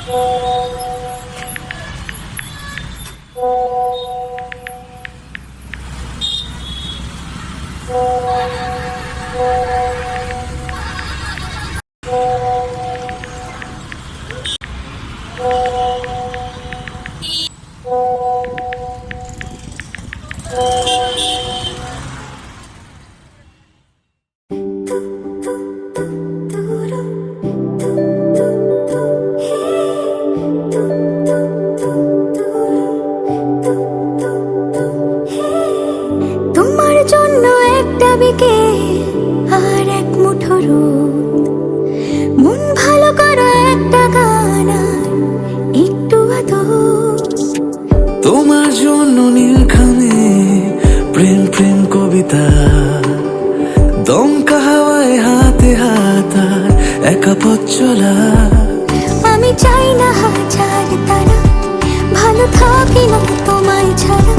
তোমার জন্য একটা বিকেল আর এক মুঠো রোদ, মন ভালো করা একটা গান আর একটু আদর। তোমার জন্য নীলখামে প্রেম প্রেম কবিতা, দমকা হাওয়ায় হাতে হাত আর একা পথ চলা। আমি চাই না হাজার তারা, ভালো থাকি না তোমায় ছাড়া।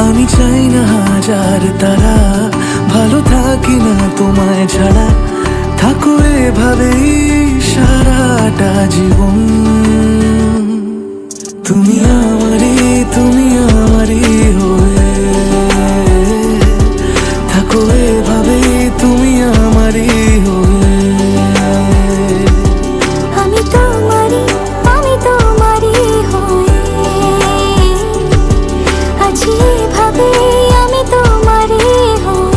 আমি চাই না হাজার তারা, ভালো থাকি না তোমায় ছাড়া। থাকো এভাবেই সারাটা জীবন। তুমি আমারই, তুমি আমারই হয়ে থাকো এভাবেই, তুমি আমারই হয়ে। আমি তোমারই, আমি তোমারই হয়ে আছি এভাবে, আমি তোমারই হয়ে।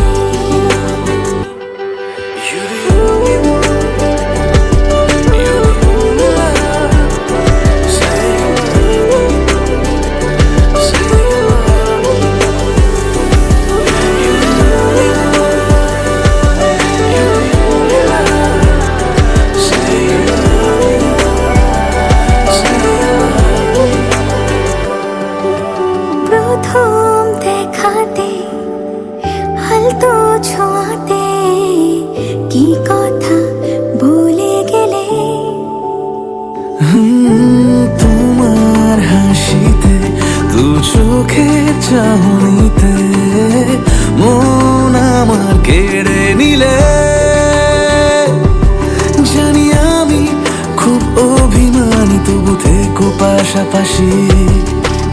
প্রথম দেখাতে হালতো ছোঁয়াতে কি কথা বলে গেলে। তোমার হাসিতে, দু চোখে চাহনিতে মন আমার কেড়ে নিলে। জানি আমি খুব অভিমানী, তবু থেকো পাশাপাশি।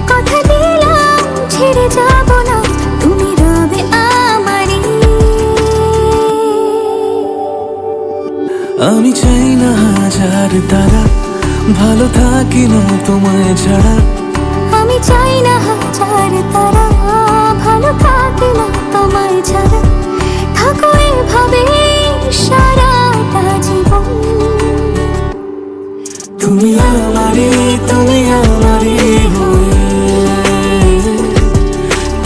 কথা দিলাম ছেড়ে যাব না, তুমি রবে আমারই। আমি চাই না হাজার তারা, ভালো থাকি না তোমায় ছাড়া। আমি চাই না হাজার তারা, ভালো থাকি না তোমায় ছাড়া। থাকো এভাবে সারাটা জীবন। তুমি আমারই, তুমি আমারই হয়ে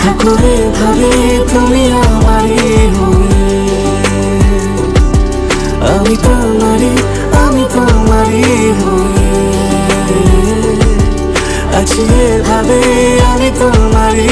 থাকো এভাবে, তুমি আমারই হয়ে। আমি তোমারই, আমি তোমারই হয়ে আছি এভাবে, আমি তোমারই।